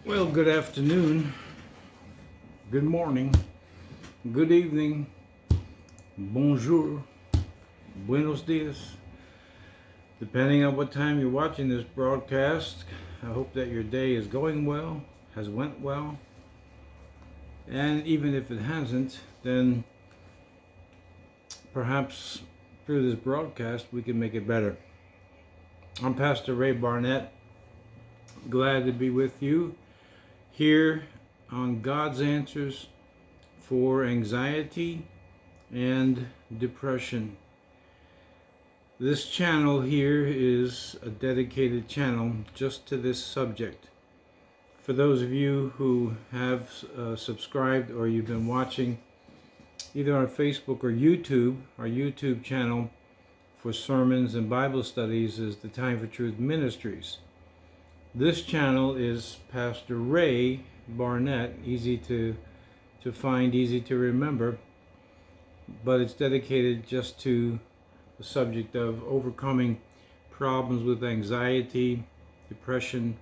Well, good afternoon, good morning, good evening, bonjour, buenos dias. Depending on what time you're watching this broadcast, I hope that your day is going well, has went well, and even if it hasn't, then perhaps through this broadcast we can make it better. I'm Pastor Ray Barnett, glad to be with you here on God's Answers for Anxiety and Depression. This channel here is a dedicated channel just to this subject. For those of you who have subscribed or you've been watching either on Facebook or YouTube, our YouTube channel for sermons and Bible studies is the Time for Truth Ministries. This channel is Pastor Ray Barnett, easy to find, easy to remember, but it's dedicated just to the subject of overcoming problems with anxiety, depression,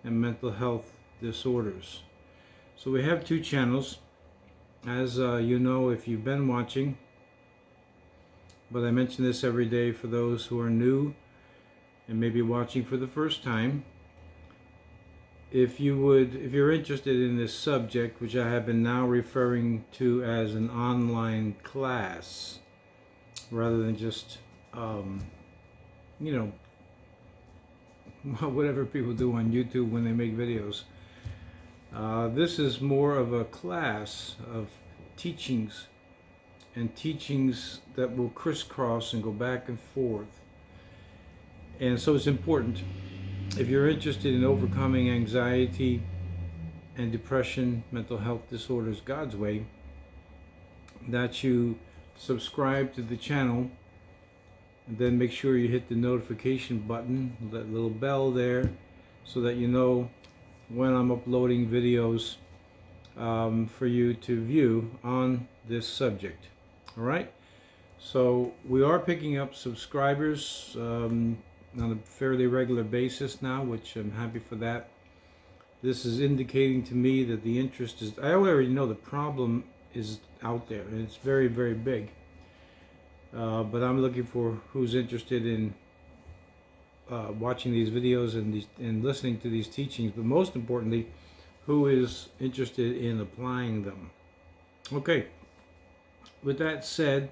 and mental health disorders. So we have two channels, as you know if you've been watching, but I mention this every day for those who are new and maybe watching for the first time. If you're interested in this subject, which I have been now referring to as an online class, rather than just, whatever people do on YouTube when they make videos. This is more of a class of teachings, and teachings that will crisscross and go back and forth. And so it's important, if you're interested in overcoming anxiety and depression, mental health disorders God's way, that you subscribe to the channel, and then make sure you hit the notification button, that little bell there, so that you know when I'm uploading videos for you to view on this subject. All right, so we are picking up subscribers on a fairly regular basis now, which I'm happy for that. This is indicating to me that the interest is, I already know the problem is out there and it's very, very big. But I'm looking for who's interested in watching these videos and listening to these teachings, but most importantly, who is interested in applying them. Okay, with that said,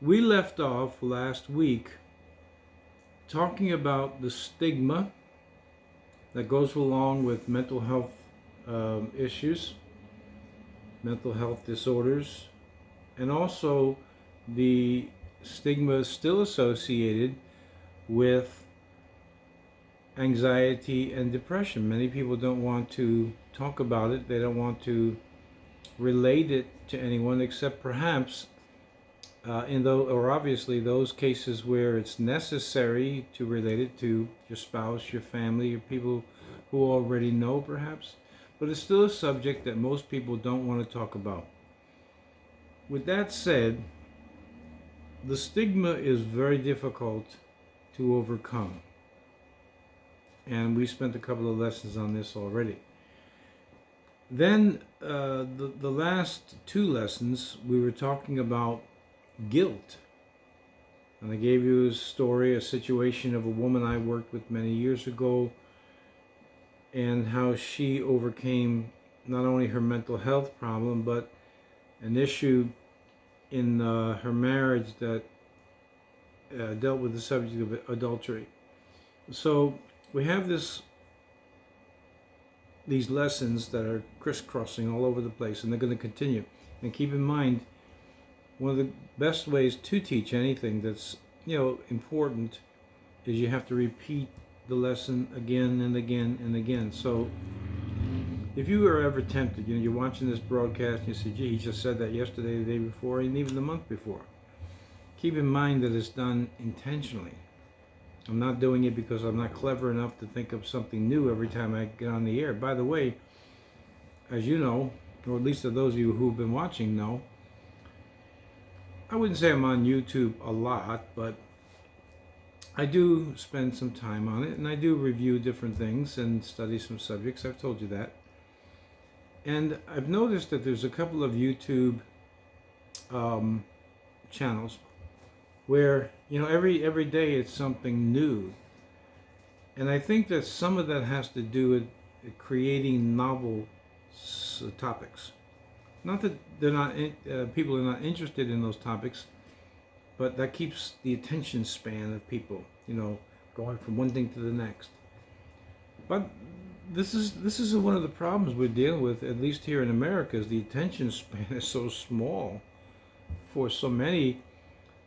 we left off last week talking about the stigma that goes along with mental health issues, mental health disorders, and also the stigma still associated with anxiety and depression. Many people don't want to talk about it. They don't want to relate it to anyone except perhaps obviously those cases where it's necessary to relate it to your spouse, your family, your people who already know perhaps, but it's still a subject that most people don't want to talk about. With that said, the stigma is very difficult to overcome, and we spent a couple of lessons on this already. Then the last two lessons we were talking about guilt, and I gave you a situation of a woman I worked with many years ago, and how she overcame not only her mental health problem but an issue in her marriage that dealt with the subject of adultery. So we have these lessons that are crisscrossing all over the place, and they're going to continue. And keep in mind, one of the best ways to teach anything that's important is you have to repeat the lesson again and again and again. So if you are ever tempted, you're watching this broadcast and you say, gee, he just said that yesterday, the day before, and even the month before. Keep in mind that it's done intentionally. I'm not doing it because I'm not clever enough to think of something new every time I get on the air. By the way, as you know, or at least those of you who've been watching know, I wouldn't say I'm on YouTube a lot, but I do spend some time on it, and I do review different things and study some subjects. I've told you that. And I've noticed that there's a couple of YouTube um, channels where, every day it's something new. And I think that some of that has to do with creating novel topics. Not that they're not people are not interested in those topics, but that keeps the attention span of people, going from one thing to the next. But this is one of the problems we're dealing with, at least here in America, is the attention span is so small for so many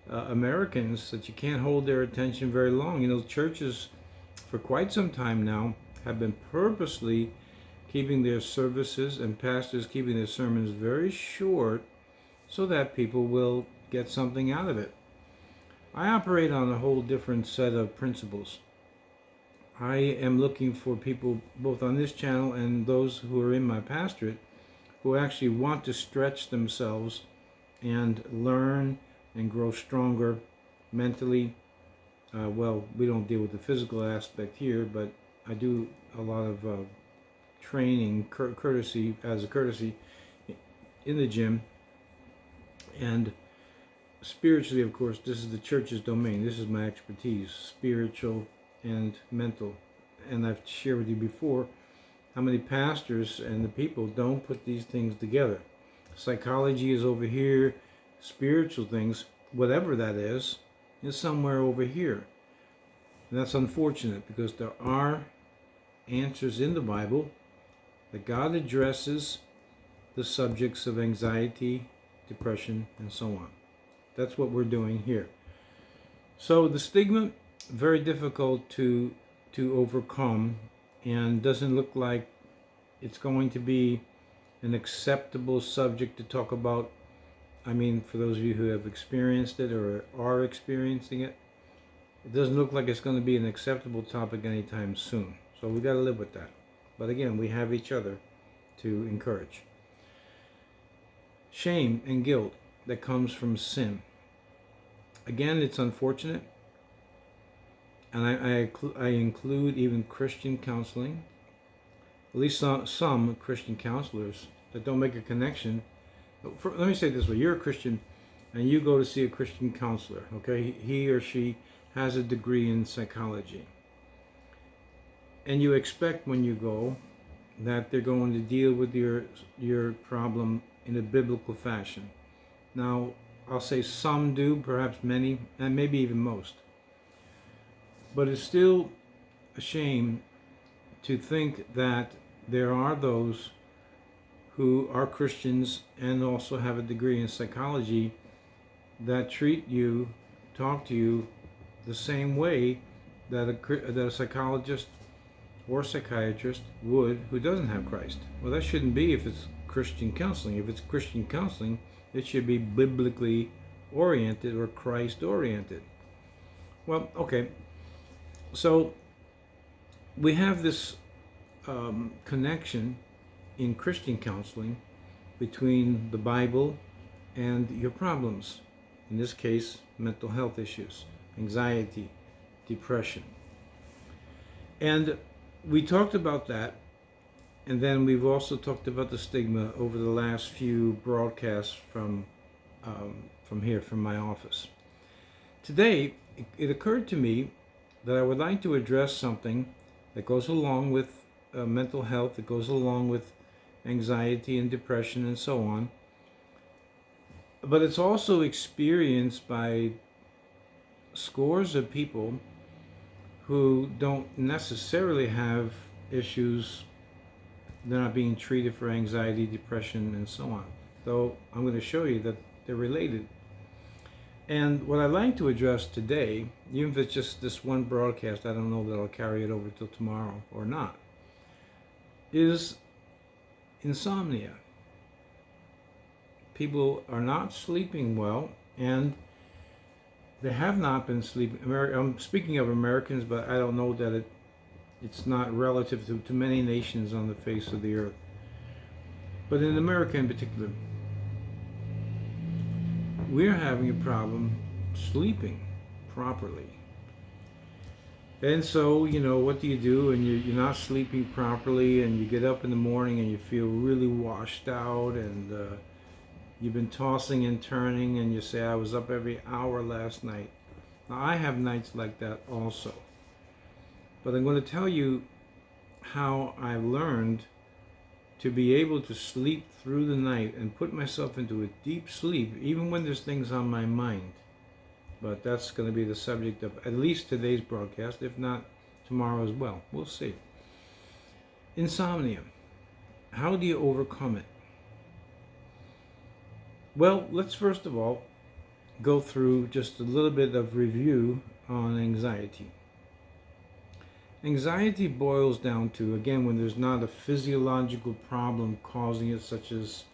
Americans that you can't hold their attention very long. Churches for quite some time now have been purposely keeping their services and pastors keeping their sermons very short so that people will get something out of it. I operate on a whole different set of principles. I am looking for people both on this channel and those who are in my pastorate who actually want to stretch themselves and learn and grow stronger mentally. We don't deal with the physical aspect here, but I do a lot of training, courtesy in the gym. And spiritually, of course, this is the church's domain. This is my expertise, spiritual and mental. And I've shared with you before how many pastors and the people don't put these things together. Psychology is over here, spiritual things, whatever that is somewhere over here. And that's unfortunate, because there are answers in the Bible that God addresses the subjects of anxiety, depression, and so on. That's what we're doing here. So the stigma, very difficult to overcome, and doesn't look like it's going to be an acceptable subject to talk about. I mean, for those of you who have experienced it or are experiencing it, it doesn't look like it's going to be an acceptable topic anytime soon. So we got to live with that. But again, we have each other to encourage. Shame and guilt that comes from sin. Again, it's unfortunate. And I include even Christian counseling, at least some Christian counselors that don't make a connection. Let me say it this way: you're a Christian and you go to see a Christian counselor, okay? He or she has a degree in psychology. And you expect when you go that they're going to deal with your problem in a biblical fashion. Now, I'll say some do, perhaps many, and maybe even most. But it's still a shame to think that there are those who are Christians and also have a degree in psychology that treat you, talk to you the same way that a psychologist or psychiatrist would who doesn't have Christ. Well, that shouldn't be if it's Christian counseling. If it's Christian counseling, it should be biblically oriented or Christ oriented. Well, okay. So we have this connection in Christian counseling between the Bible and your problems. In this case, mental health issues, anxiety, depression. And we talked about that, and then we've also talked about the stigma over the last few broadcasts from here, from my office. Today, it occurred to me that I would like to address something that goes along with mental health, that goes along with anxiety and depression and so on. But it's also experienced by scores of people who don't necessarily have issues. They're not being treated for anxiety, depression, and so on. Though I'm going to show you that they're related. And what I'd like to address today, even if it's just this one broadcast, I don't know that I'll carry it over till tomorrow or not, is insomnia. People are not sleeping well, and they have not been sleeping. I'm speaking of Americans, but I don't know that it's not relative to many nations on the face of the earth. But in America in particular, we're having a problem sleeping properly. And so, what do? And you're not sleeping properly, and you get up in the morning and you feel really washed out, and you've been tossing and turning, and you say, I was up every hour last night. Now, I have nights like that also. But I'm going to tell you how I learned to be able to sleep through the night and put myself into a deep sleep, even when there's things on my mind. But that's going to be the subject of at least today's broadcast, if not tomorrow as well. We'll see. Insomnia. How do you overcome it? Well, let's first of all go through just a little bit of review on anxiety. Anxiety boils down to, again, when there's not a physiological problem causing it, such as,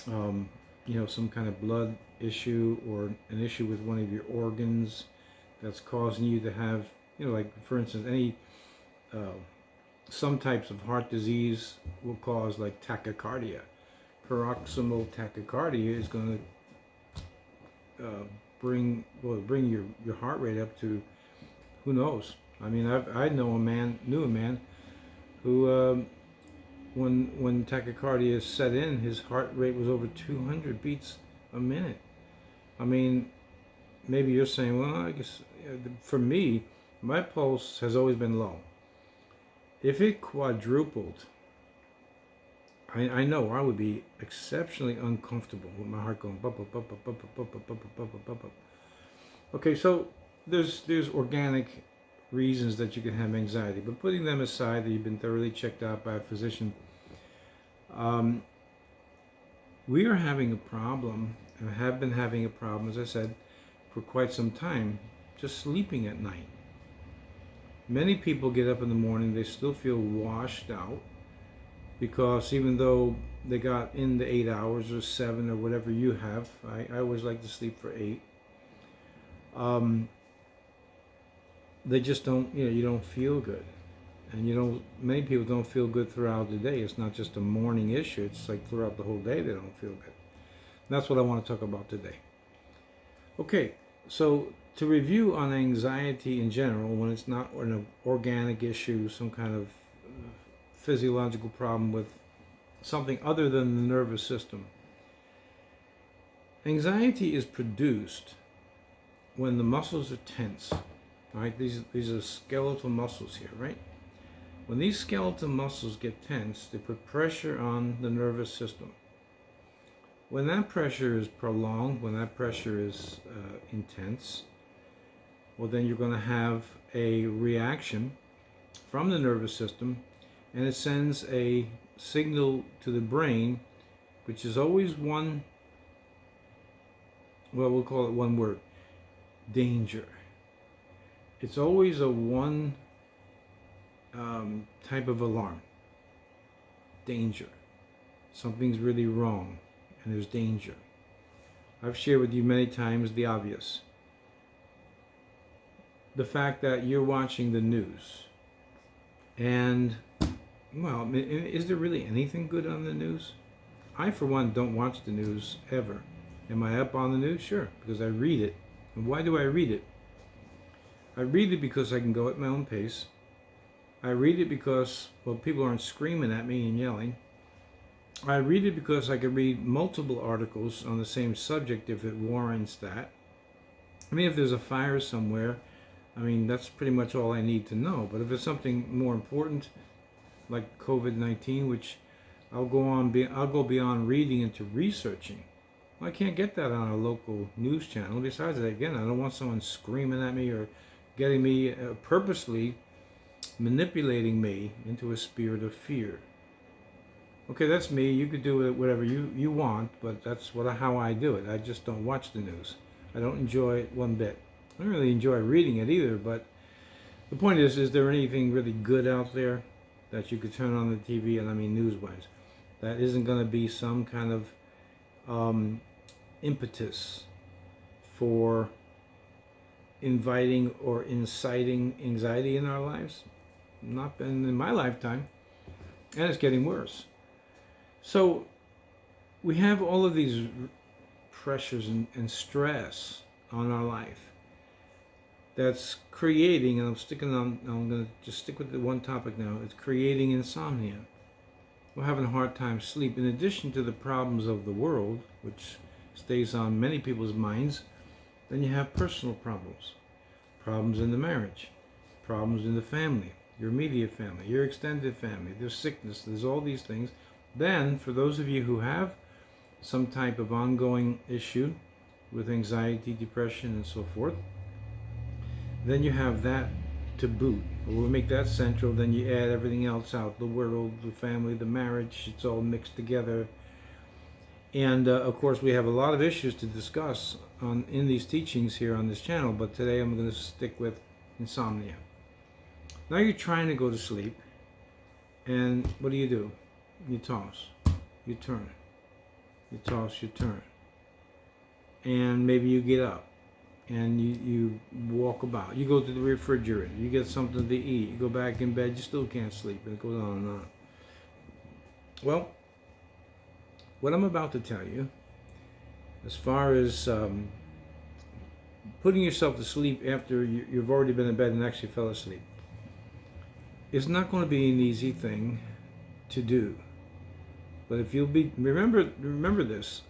some kind of blood issue or an issue with one of your organs that's causing you to have, like for instance, some types of heart disease will cause like tachycardia. Paroxysmal tachycardia is going to bring your heart rate up to, who knows. I mean, I knew a man who, when tachycardia set in, his heart rate was over 200 beats a minute. I mean, maybe you're saying, well, I guess for me, my pulse has always been low. If it quadrupled, I know I would be exceptionally uncomfortable with my heart going bump, bump, bump, bump, bump, bump, bump, bump, bump, bump, bump. Okay, so there's organic reasons that you can have anxiety, but putting them aside, that you've been thoroughly checked out by a physician, we are having a problem, and have been having a problem, as I said, for quite some time, just sleeping at night. Many people get up in the morning, they still feel washed out, because even though they got in the 8 hours or 7 or whatever you have, I always like to sleep for 8. They just don't, you don't feel good. And many people don't feel good throughout the day. It's not just a morning issue. It's like throughout the whole day they don't feel good. And that's what I want to talk about today. Okay, so to review on anxiety in general, when it's not an organic issue, some kind of physiological problem with something other than the nervous system. Anxiety is produced when the muscles are tense. Right? These are skeletal muscles here, right? When these skeletal muscles get tense, they put pressure on the nervous system. When that pressure is prolonged, when that pressure is intense, well, then you're going to have a reaction from the nervous system, and it sends a signal to the brain, which is always one, well, we'll call it one word: danger. It's always a one type of alarm. Danger. Something's really wrong, and there's danger. I've shared with you many times the obvious. The fact that you're watching the news, and, well, is there really anything good on the news? I, for one, don't watch the news ever. Am I up on the news? Sure, because I read it. And why do I read it? I read it because I can go at my own pace. I read it because, well, people aren't screaming at me and yelling. I read it because I can read multiple articles on the same subject if it warrants that. I mean, if there's a fire somewhere, that's pretty much all I need to know. But if it's something more important, like COVID-19, which I'll go beyond reading into researching. Well, I can't get that on a local news channel. Besides that, again, I don't want someone screaming at me or getting me, purposely manipulating me into a spirit of fear. Okay, that's me. You could do it whatever you want, but that's how I do it. I just don't watch the news. I don't enjoy it one bit. I don't really enjoy reading it either, but the point is there anything really good out there that you could turn on the TV, and news-wise, that isn't going to be some kind of impetus for inviting or inciting anxiety in our lives? Not been in my lifetime, and it's getting worse. So we have all of these pressures and stress on our life that's creating, and I'm going to just stick with the one topic now, it's creating insomnia. We're having a hard time sleep. In addition to the problems of the world, which stays on many people's minds, then you have personal problems. Problems in the marriage, problems in the family, your immediate family, your extended family, there's sickness, there's all these things. Then, for those of you who have some type of ongoing issue with anxiety, depression, and so forth, then you have that to boot. We'll make that central, then you add everything else out, the world, the family, the marriage, it's all mixed together. And of course, we have a lot of issues to discuss in these teachings here on this channel, but today I'm going to stick with insomnia. Now you're trying to go to sleep, and what do? You toss, you turn, you toss, you turn. And maybe you get up, and you walk about. You go to the refrigerator, you get something to eat, you go back in bed, you still can't sleep, and it goes on and on. Well, what I'm about to tell you, as far as putting yourself to sleep after you've already been in bed and actually fell asleep, is not going to be an easy thing to do. But if you'll be remember this.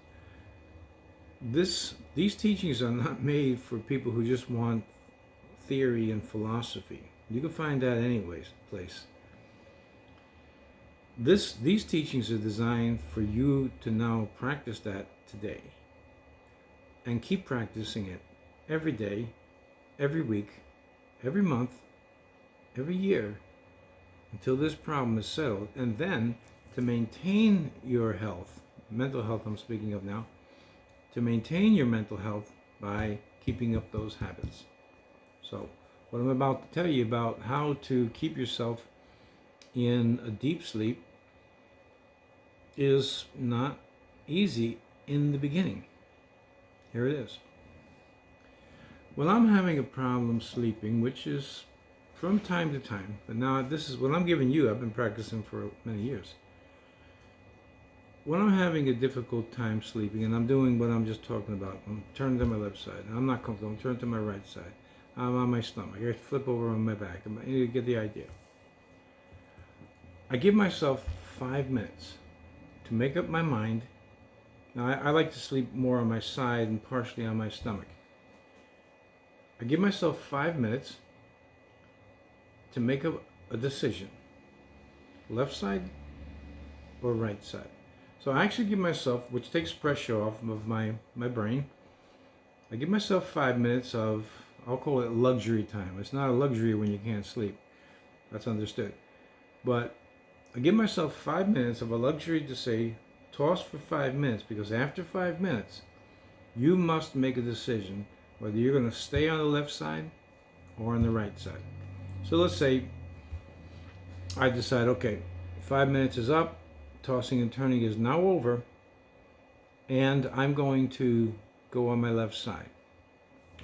These teachings are not made for people who just want theory and philosophy. You can find that place. These teachings are designed for you to now practice that today, and keep practicing it every day, every week, every month, every year, until this problem is settled. And then, to maintain your health, mental health I'm speaking of now, to maintain your mental health by keeping up those habits. So, what I'm about to tell you about how to keep yourself in a deep sleep is not easy in the beginning. Here it is. When I'm having a problem sleeping, which is from time to time, but now this is what I'm giving you, I've been practicing for many years. When I'm having a difficult time sleeping, and I'm doing what I'm just talking about, I'm turning to my left side, I'm not comfortable, I'm turning to my right side, I'm on my stomach, I flip over on my back, you get the idea. I give myself 5 minutes to make up my mind. Now, I like to sleep more on my side and partially on my stomach. I give myself 5 minutes to make up a decision, left side or right side. So I actually give myself, which takes pressure off of my brain, I give myself 5 minutes of, I'll call it luxury time. It's not a luxury when you can't sleep. That's understood. But I give myself 5 minutes of a luxury to say, toss for 5 minutes, because after 5 minutes, you must make a decision whether you're going to stay on the left side or on the right side. So let's say I decide, okay, 5 minutes is up, tossing and turning is now over, and I'm going to go on my left side.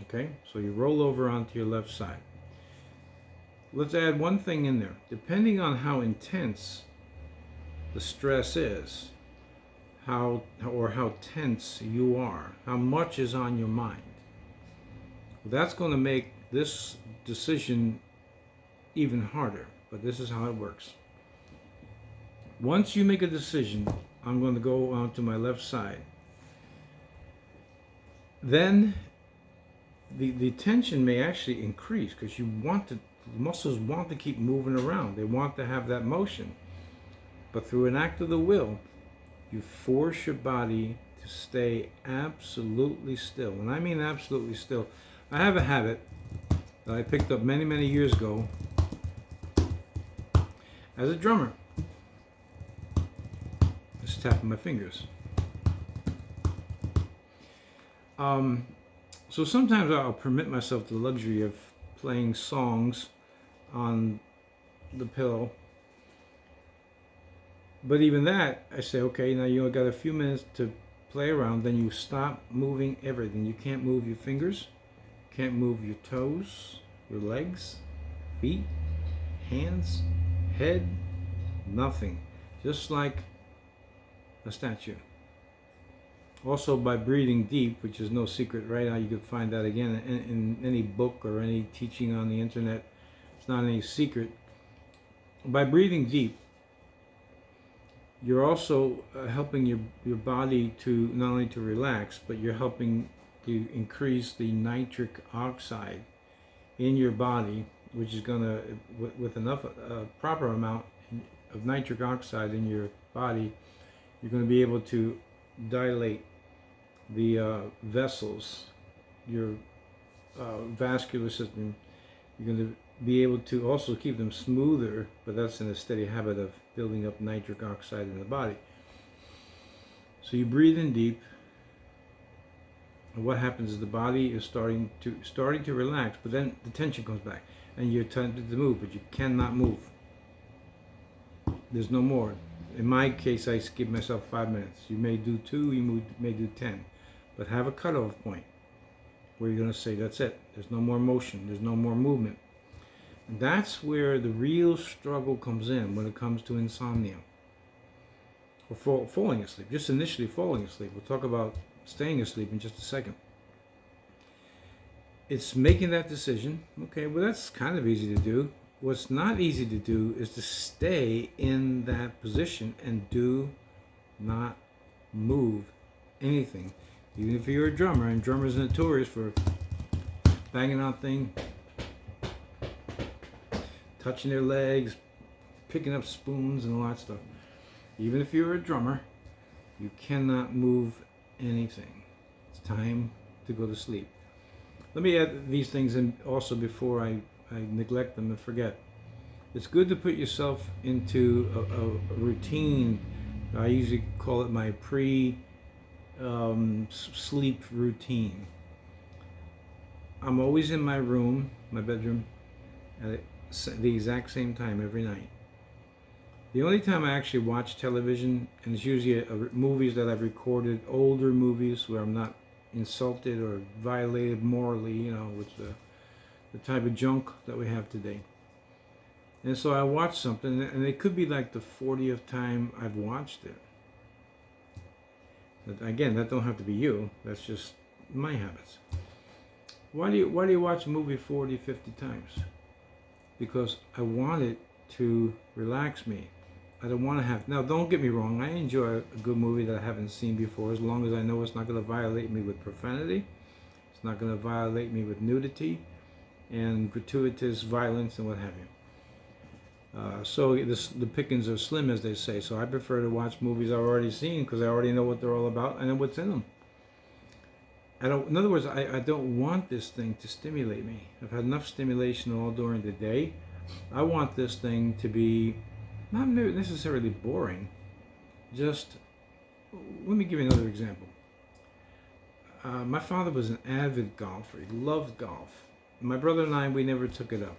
Okay, so you roll over onto your left side. Let's add one thing in there. Depending on how intense the stress is, how tense you are, how much is on your mind, that's going to make this decision even harder. But this is how it works. Once you make a decision, I'm going to go onto my left side, then the tension may actually increase, because the muscles want to keep moving around. They want to have that motion. But through an act of the will, you force your body to stay absolutely still. And I mean absolutely still. I have a habit that I picked up many, many years ago as a drummer. Just tapping my fingers. So sometimes I'll permit myself the luxury of playing songs on the pillow. But even that, I say, okay, now you got a few minutes to play around, then you stop moving everything. You can't move your fingers, can't move your toes, your legs, feet, hands, head, nothing. Just like a statue. Also by breathing deep, which is no secret right now. You can find that again in any book or any teaching on the internet. It's not any secret. By breathing deep, you're also helping your body to not only to relax, but you're helping to increase the nitric oxide in your body, which is going to, with enough proper amount of nitric oxide in your body, you're going to be able to dilate the vessels, your vascular system. You're going to be able to also keep them smoother, but that's in a steady habit of building up nitric oxide in the body. So you breathe in deep, and what happens is the body is starting to relax, but then the tension comes back, and you're tempted to move, but you cannot move. There's no more. In my case, I give myself 5 minutes. You may do 2, you may do 10, but have a cutoff point where you're going to say, that's it. There's no more motion. There's no more movement. And that's where the real struggle comes in when it comes to insomnia or falling asleep. Just initially falling asleep. We'll talk about staying asleep in just a second. It's making that decision. Okay, well, that's kind of easy to do. What's not easy to do is to stay in that position and do not move anything. Even if you're a drummer, and drummers are notorious for banging on things, touching their legs, picking up spoons and all that stuff. Even if you're a drummer, you cannot move anything. It's time to go to sleep. Let me add these things in also before I neglect them and forget. It's good to put yourself into a routine. I usually call it my sleep routine. I'm always in my room, my bedroom, at the exact same time every night. The only time I actually watch television, and it's usually movies that I've recorded, older movies where I'm not insulted or violated morally, with the type of junk that we have today. And so I watch something, and it could be like the 40th time I've watched it. But again, that don't have to be you. That's just my habits. Why do you watch a movie 40, 50 times? Because I want it to relax me. I don't want to have... Now, don't get me wrong. I enjoy a good movie that I haven't seen before, as long as I know it's not going to violate me with profanity. It's not going to violate me with nudity and gratuitous violence and what have you. So the pickings are slim, as they say. So I prefer to watch movies I've already seen because I already know what they're all about. I know what's in them. In other words, I don't want this thing to stimulate me. I've had enough stimulation all during the day. I want this thing to be not necessarily boring. Just, let me give you another example. My father was an avid golfer. He loved golf. My brother and I, we never took it up.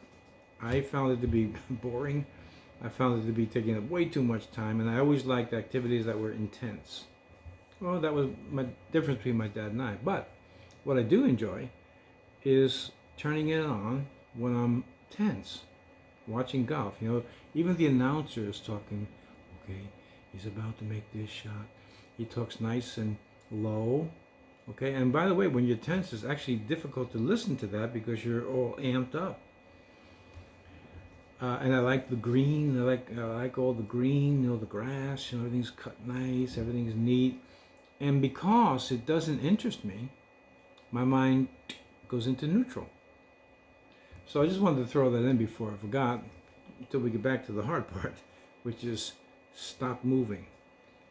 I found it to be boring. I found it to be taking up way too much time, and I always liked activities that were intense. Well, that was my difference between my dad and I. But what I do enjoy is turning it on when I'm tense, watching golf. Even the announcer is talking, okay, he's about to make this shot. He talks nice and low. Okay, and by the way, when you're tense, it's actually difficult to listen to that because you're all amped up. And I like the green. I like all the green. The grass. Everything's cut nice. Everything's neat. And because it doesn't interest me, my mind goes into neutral. So I just wanted to throw that in before I forgot, until we get back to the hard part, which is stop moving,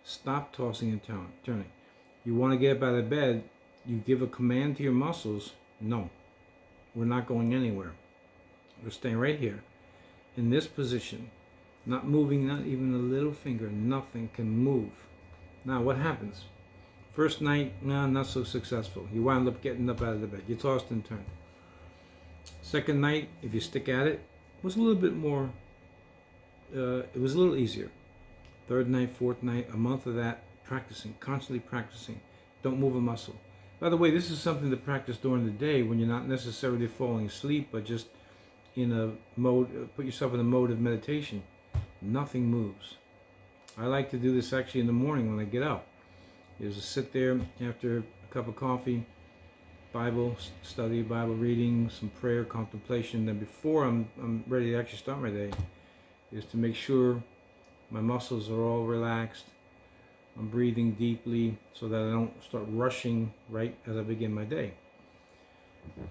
stop tossing and turning. You want to get up out of bed, you give a command to your muscles, no, we're not going anywhere. We're staying right here, in this position, not moving, not even a little finger, nothing can move. Now what happens? First night, not so successful. You wound up getting up out of the bed. You tossed and turned. Second night, if you stick at it, was a little bit more, it was a little easier. Third night, fourth night, a month of that, practicing, constantly practicing. Don't move a muscle. By the way, this is something to practice during the day when you're not necessarily falling asleep, but just in a mode, put yourself in a mode of meditation. Nothing moves. I like to do this actually in the morning when I get up. is to sit there after a cup of coffee, Bible study, Bible reading, some prayer, contemplation. Then before I'm ready to actually start my day, is to make sure my muscles are all relaxed. I'm breathing deeply so that I don't start rushing right as I begin my day.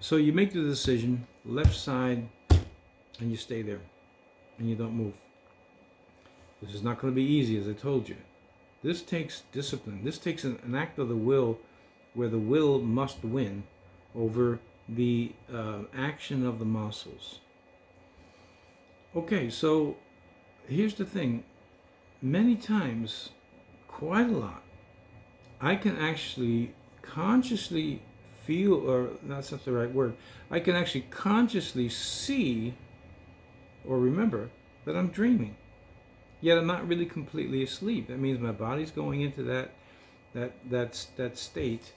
So you make the decision, left side, and you stay there, and you don't move. This is not going to be easy, as I told you. This takes discipline. This takes an act of the will, where the will must win over the action of the muscles. Okay, so here's the thing. Many times, quite a lot, I can actually consciously feel, or that's not the right word, I can actually consciously see or remember that I'm dreaming. Yet I'm not really completely asleep. That means my body's going into that state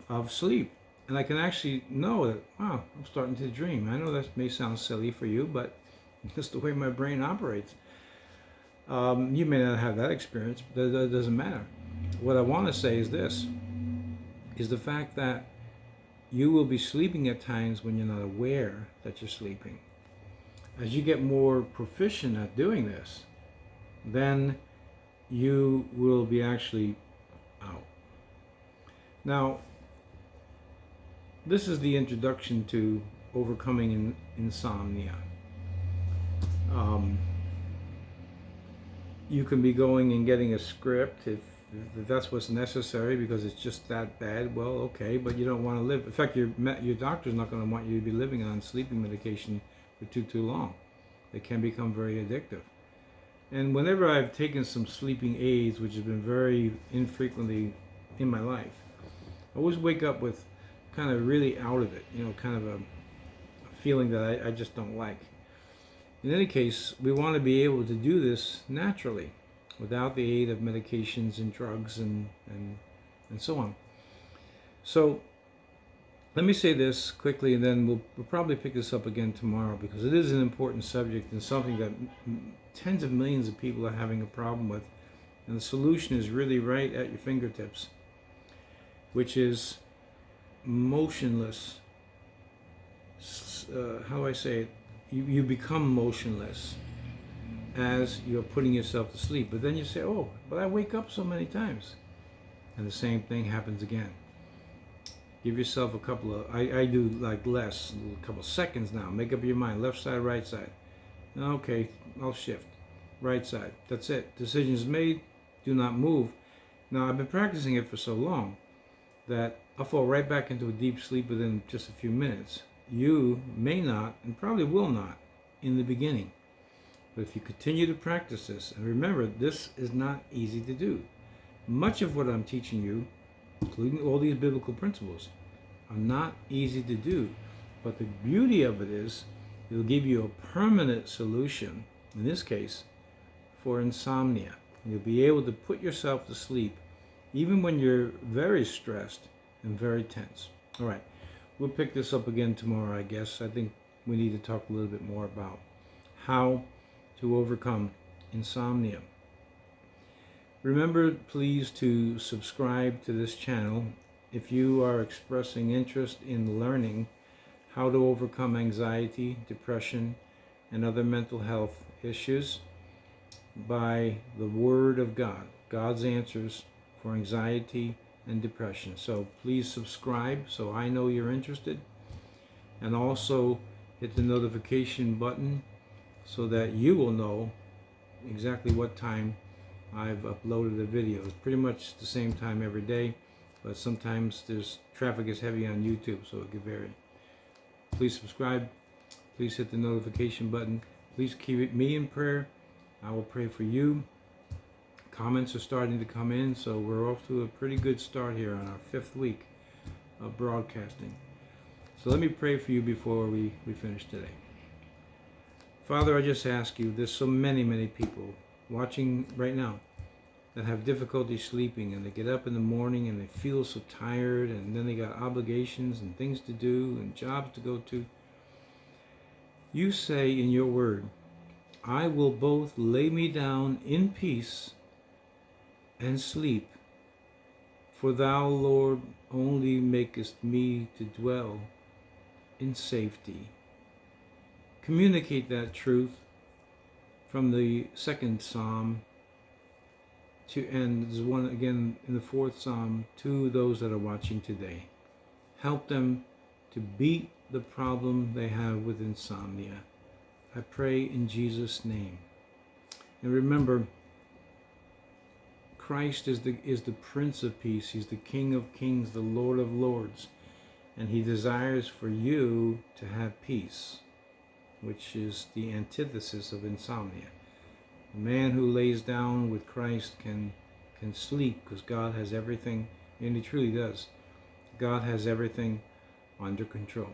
of sleep. And I can actually know that, wow, I'm starting to dream. I know that may sound silly for you, but that's the way my brain operates. You may not have that experience, but that doesn't matter. What I want to say is this, is the fact that you will be sleeping at times when you're not aware that you're sleeping. As you get more proficient at doing this, then you will be actually out. Now, this is the introduction to overcoming insomnia. You can be going and getting a script if that's what's necessary because it's just that bad. Well, okay, but you don't want to live. In fact, your doctor's not going to want you to be living on sleeping medication for too long. It can become very addictive. And whenever I've taken some sleeping aids, which has been very infrequently in my life, I always wake up with kind of really out of it, kind of a feeling that I just don't like. In any case, we want to be able to do this naturally, without the aid of medications and drugs and so on. So let me say this quickly, and then we'll probably pick this up again tomorrow, because it is an important subject and something that tens of millions of people are having a problem with. And the solution is really right at your fingertips, which is motionless. How do I say it? You become motionless as you're putting yourself to sleep. But then you say, oh, but I wake up so many times. And the same thing happens again. Give yourself a couple of, I do like less, a couple of seconds now. Make up your mind, left side, right side. Okay, I'll shift. Right side. That's it. Decisions made, do not move. Now, I've been practicing it for so long that I'll fall right back into a deep sleep within just a few minutes. You may not, and probably will not, in the beginning. But if you continue to practice this, and remember, this is not easy to do. Much of what I'm teaching you, including all these biblical principles, are not easy to do. But the beauty of it is, it'll give you a permanent solution, in this case, for insomnia. You'll be able to put yourself to sleep, even when you're very stressed and very tense. All right. We'll pick this up again tomorrow, I guess. I think we need to talk a little bit more about how to overcome insomnia. Remember, please, to subscribe to this channel if you are expressing interest in learning how to overcome anxiety, depression, and other mental health issues by the Word of God, God's answers for anxiety and depression. So please subscribe so I know you're interested, and also hit the notification button so that you will know exactly what time I've uploaded a video. It's pretty much the same time every day, but sometimes there's traffic is heavy on YouTube, so it could vary. Please subscribe. Please hit the notification button. Please keep me in prayer. I will pray for you. Comments are starting to come in, so we're off to a pretty good start here on our 5th week of broadcasting. So let me pray for you before we finish today. Father, I just ask you, there's so many people watching right now that have difficulty sleeping, and they get up in the morning and they feel so tired, and then they got obligations and things to do and jobs to go to. You say in your word, I will both lay me down in peace and sleep, For thou, Lord, only makest me to dwell in safety. Communicate that truth from the second Psalm and there's one again in the fourth Psalm to those that are watching today. Help them to beat the problem they have with insomnia. I pray in Jesus' name. And remember, Christ is the Prince of Peace. He's the King of Kings, the Lord of Lords. And he desires for you to have peace, which is the antithesis of insomnia. A man who lays down with Christ can sleep because God has everything, and he truly does. God has everything under control.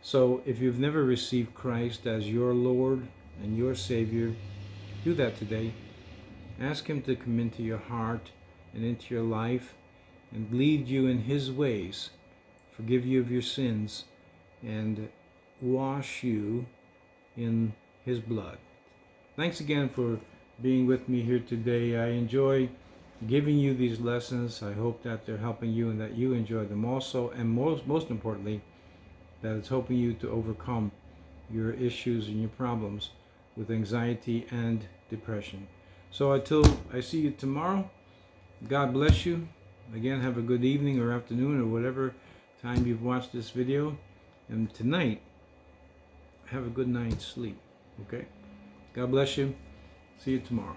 So if you've never received Christ as your Lord and your Savior, do that today. Ask him to come into your heart and into your life and lead you in his ways, forgive you of your sins, and wash you in his blood. Thanks again for being with me here today. I enjoy giving you these lessons. I hope that they're helping you and that you enjoy them also, and most importantly, that it's helping you to overcome your issues and your problems with anxiety and depression. So until I see you tomorrow, God bless you. Again, have a good evening or afternoon or whatever time you've watched this video. And tonight, have a good night's sleep. Okay? God bless you. See you tomorrow.